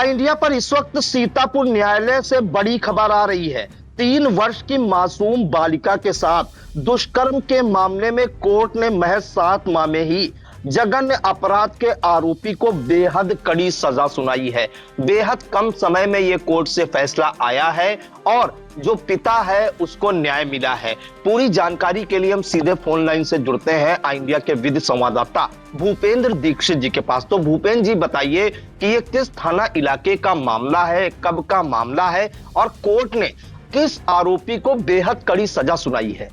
India पर इस वक्त सीतापुर न्यायालय से बड़ी खबर आ रही है। 3 वर्ष की मासूम बालिका के साथ दुष्कर्म के मामले में कोर्ट ने महज 7 माह में ही जघन्य अपराध के आरोपी को बेहद कड़ी सजा सुनाई है। बेहद कम समय में यह कोर्ट से फैसला आया है और जो पिता है उसको न्याय मिला है। पूरी जानकारी के लिए हम सीधे फोन लाइन से जुड़ते हैं इंडिया के विधि संवाददाता भूपेंद्र दीक्षित जी के पास। तो भूपेंद्र जी बताइए कि ये किस थाना इलाके का मामला है, कब का मामला है और कोर्ट ने किस आरोपी को बेहद कड़ी सजा सुनाई है?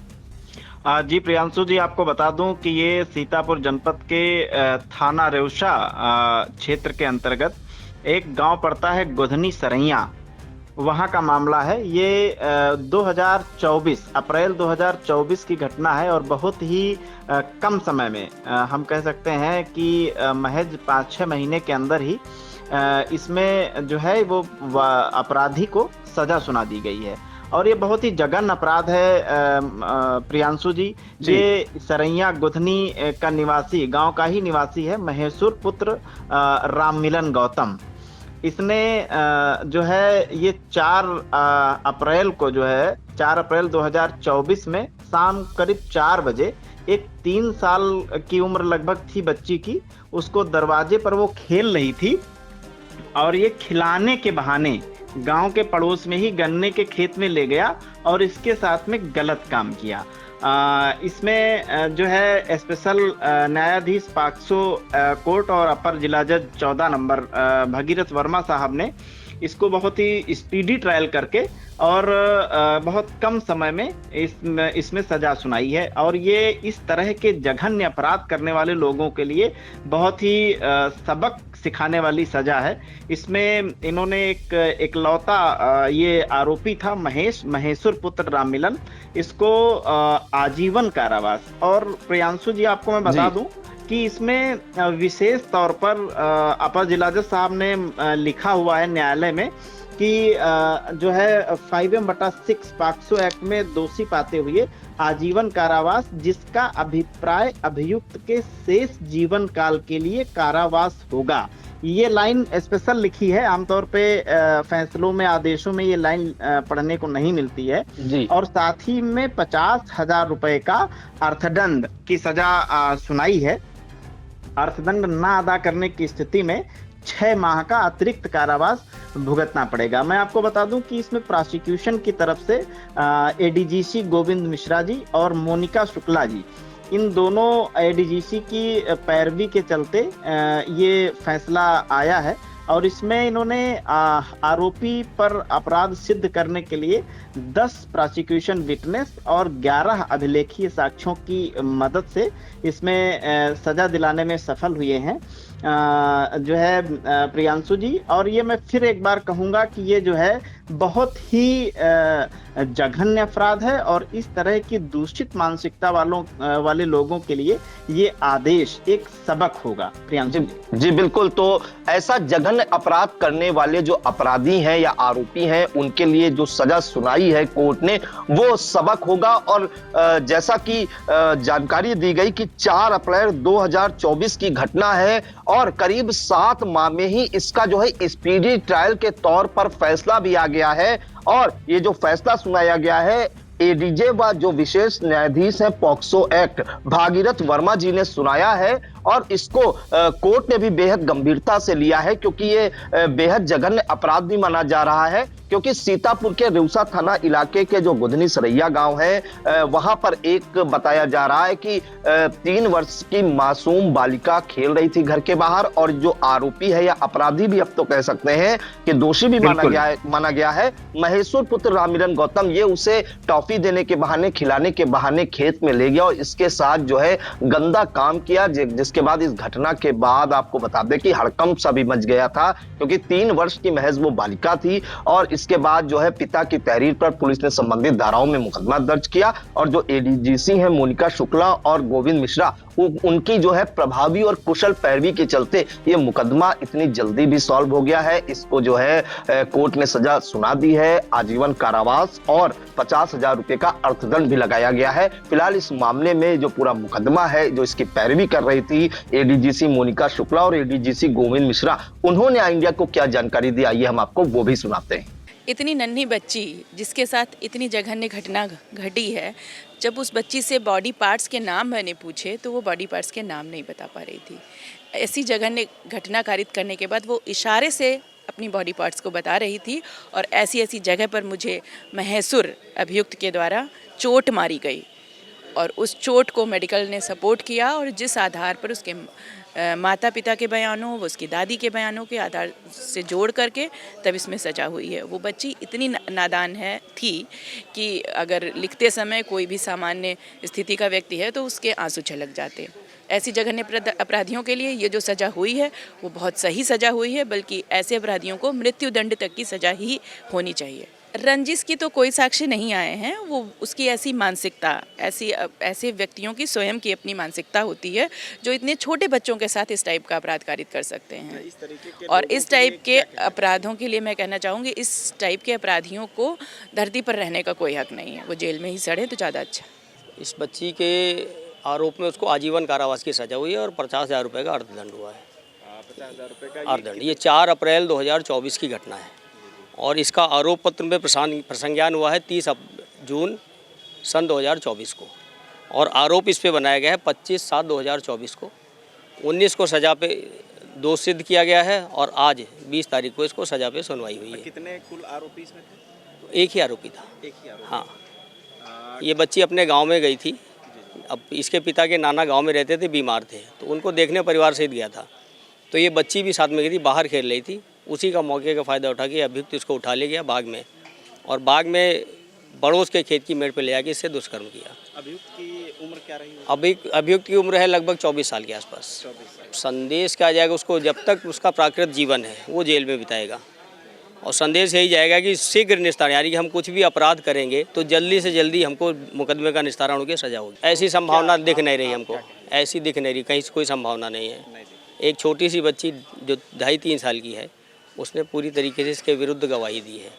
जी प्रियांशु जी, आपको बता दूं कि ये सीतापुर जनपद के थाना रेउसा क्षेत्र के अंतर्गत एक गांव पड़ता है गुधनी सरैया, वहां का मामला है। ये 2024 अप्रैल 2024 की घटना है और बहुत ही कम समय में हम कह सकते हैं कि महज 5-6 महीने के अंदर ही इसमें जो है वो अपराधी को सजा सुना दी गई है। और ये बहुत ही जघन्य अपराध है प्रियांशु जी। ये सरैया गुधनी का निवासी, गांव का ही निवासी है महेश्वर पुत्र राममिलन गौतम। इसने जो है ये 4 अप्रैल को जो है 4 अप्रैल 2024 में शाम करीब 4 बजे एक 3 साल की उम्र लगभग थी बच्ची की, उसको दरवाजे पर वो खेल रही थी और ये खिलाने के बहाने गांव के पड़ोस में ही गन्ने के खेत में ले गया और इसके साथ में गलत काम किया। इसमें जो है स्पेशल न्यायाधीश पॉक्सो कोर्ट और अपर जिला जज 14 नंबर भगीरथ वर्मा साहब ने इसको बहुत ही स्पीडी ट्रायल करके और बहुत कम समय में इसमें सजा सुनाई है। और ये इस तरह के जघन्य अपराध करने वाले लोगों के लिए बहुत ही सबक सिखाने वाली सजा है। इसमें इन्होंने एक इकलौता ये आरोपी था महेश्वर पुत्र राममिलन, इसको आजीवन कारावास। और प्रियांशु जी, आपको मैं बता दूं कि इसमें विशेष तौर पर अपर जिला जज साहब ने लिखा हुआ है न्यायालय में कि जो है 5M/6 पॉक्सो एक्ट में दोषी पाते हुए आजीवन कारावास, जिसका अभिप्राय अभियुक्त के शेष जीवन काल के लिए कारावास होगा। ये लाइन स्पेशल लिखी है, आमतौर पे फैसलों में, आदेशों में ये लाइन पढ़ने को नहीं मिलती है जी। और साथ ही में 50,000 रुपए का अर्थदंड की सजा सुनाई है। अर्थदंड ना अदा करने की स्थिति में 6 माह का अतिरिक्त कारावास भुगतना पड़ेगा। मैं आपको बता दूं कि इसमें प्रोसिक्यूशन की तरफ से एडीजीसी गोविंद मिश्रा जी और मोनिका शुक्ला जी, इन दोनों एडीजीसी की पैरवी के चलते ये फैसला आया है। और इसमें इन्होंने आरोपी पर अपराध सिद्ध करने के लिए 10 प्रोसिक्यूशन विटनेस और 11 अभिलेखीय साक्ष्यों की मदद से इसमें सजा दिलाने में सफल हुए हैं जो है प्रियांशु जी। और ये मैं फिर एक बार कहूंगा कि ये जो है बहुत ही जघन्य अपराध है और इस तरह की दूषित मानसिकता वाले लोगों के लिए ये आदेश एक सबक होगा प्रियांशु जी। जी बिल्कुल। तो ऐसा जघन्य अपराध करने वाले जो अपराधी हैं या आरोपी हैं, उनके लिए जो सजा सुनाई है कोर्ट ने, वो सबक होगा। और जैसा कि जानकारी दी गई कि 4 अप्रैल 2024 की घटना है और करीब 7 माह में ही इसका जो है स्पीडी ट्रायल के तौर पर फैसला भी आ गया है। और ये जो फैसला सुनाया गया है एडीजे व जो विशेष न्यायाधीश है पॉक्सो एक्ट भागीरथ वर्मा जी ने सुनाया है। और इसको कोर्ट ने भी बेहद गंभीरता से लिया है, क्योंकि ये बेहद जघन्य अपराध भी माना जा रहा है। क्योंकि सीतापुर के रेउसा थाना इलाके के जो गुधनी सरैया गांव है, वहां पर एक बताया जा रहा है कि 3 वर्ष की मासूम बालिका खेल रही थी घर के बाहर और जो आरोपी है या अपराधी भी अब तो कह सकते हैं कि दोषी भी माना गया है महेश्वर पुत्र राममिलन गौतम। ये उसे टॉफी देने के बहाने, खिलाने के बहाने खेत में ले गया और इसके साथ जो है गंदा काम किया, जिसके बाद इस घटना के बाद आपको बता दें कि हड़कंप सा भी मच गया था, क्योंकि 3 वर्ष की महज वो बालिका थी। और इसके बाद जो है पिता की तहरीर पर पुलिस ने संबंधित धाराओं में मुकदमा दर्ज किया और जो एडीजीसी हैं मोनिका शुक्ला और गोविंद मिश्रा, उनकी जो है प्रभावी और कुशल पैरवी के चलते ये मुकदमा इतनी जल्दी भी सॉल्व हो गया है। इसको जो है कोर्ट ने सजा सुना दी है, आजीवन कारावास और 50,000 रुपए का अर्थदंड भी लगाया गया है। फिलहाल इस मामले में जो पूरा मुकदमा है, जो इसकी पैरवी कर रही थी एडीजीसी मोनिका शुक्ला और एडीजीसी गोविंद मिश्रा, उन्होंने आई इंडिया को क्या जानकारी दी, आइए हम आपको वो भी सुनाते हैं। इतनी नन्ही बच्ची जिसके साथ इतनी जघन्य घटना घटी है, जब उस बच्ची से बॉडी पार्ट्स के नाम मैंने पूछे तो वो बॉडी पार्ट्स के नाम नहीं बता पा रही थी। ऐसी जघन्य घटना कारित करने के बाद वो इशारे से अपनी बॉडी पार्ट्स को बता रही थी और ऐसी ऐसी जगह पर मुझे महसूर अभियुक्त के द्वारा चोट मारी गई और उस चोट को मेडिकल ने सपोर्ट किया और जिस आधार पर उसके माता पिता के बयानों, उसकी दादी के बयानों के आधार से जोड़ करके तब इसमें सजा हुई है। वो बच्ची इतनी नादान थी कि अगर लिखते समय कोई भी सामान्य स्थिति का व्यक्ति है तो उसके आंसू छलक जाते। ऐसी जघन्य अपराधियों के लिए ये जो सज़ा हुई है वो बहुत सही सज़ा हुई है, बल्कि ऐसे अपराधियों को मृत्युदंड तक की सज़ा ही होनी चाहिए। रंजिश की तो कोई साक्ष्य नहीं आए हैं, वो उसकी ऐसी मानसिकता, ऐसे व्यक्तियों की स्वयं की अपनी मानसिकता होती है जो इतने छोटे बच्चों के साथ इस टाइप का अपराध कारित कर सकते हैं। और इस टाइप के अपराधों के लिए मैं कहना चाहूँगी, इस टाइप के अपराधियों को धरती पर रहने का कोई हक नहीं है, वो जेल में ही सड़े तो ज़्यादा अच्छा। इस बच्ची के आरोप में उसको आजीवन कारावास की सजा हुई है और 50,000 रुपये का अर्थदंड हुआ है। 50,000 रुपये का अर्थदंड। ये 4 अप्रैल 2024 की घटना है और इसका आरोप पत्र में प्रसंज्ञान हुआ है 30 जून सन 2024 को और आरोप इस पे बनाया गया है 25/7/2024 को। 19 को सजा पे दोष सिद्ध किया गया है और आज 20 तारीख को इसको सजा पे सुनवाई हुई है। कितने कुल आरोपी इसमें थे? एक ही आरोपी था। एक ही आरोपी। हाँ, ये बच्ची अपने गांव में गई थी। अब इसके पिता के नाना गांव में रहते थे, बीमार थे, तो उनको देखने परिवार सहित गया था। तो ये बच्ची भी साथ में गई थी, बाहर खेल रही थी। उसी का मौके का फ़ायदा उठा के अभियुक्त इसको उठा ले गया बाग में और बाग में पड़ोस के खेत की मेड़ पे ले आके इससे दुष्कर्म किया। अभियुक्त की उम्र क्या रही? अभियुक्त की उम्र है लगभग 24 साल के आसपास। 24 साल। संदेश क्या जाएगा उसको, जब तक उसका प्राकृत जीवन है वो जेल में बिताएगा और संदेश यही जाएगा कि शीघ्र निस्तारण, यानी कि हम कुछ भी अपराध करेंगे तो जल्दी से जल्दी हमको मुकदमे का निस्तारण होकर सजा होगी। ऐसी संभावना दिख नहीं रही हमको, ऐसी दिख नहीं रही, कहीं से कोई संभावना नहीं है। एक छोटी सी बच्ची जो 2.5-3 साल की है, उसने पूरी तरीके से इसके विरुद्ध गवाही दी है।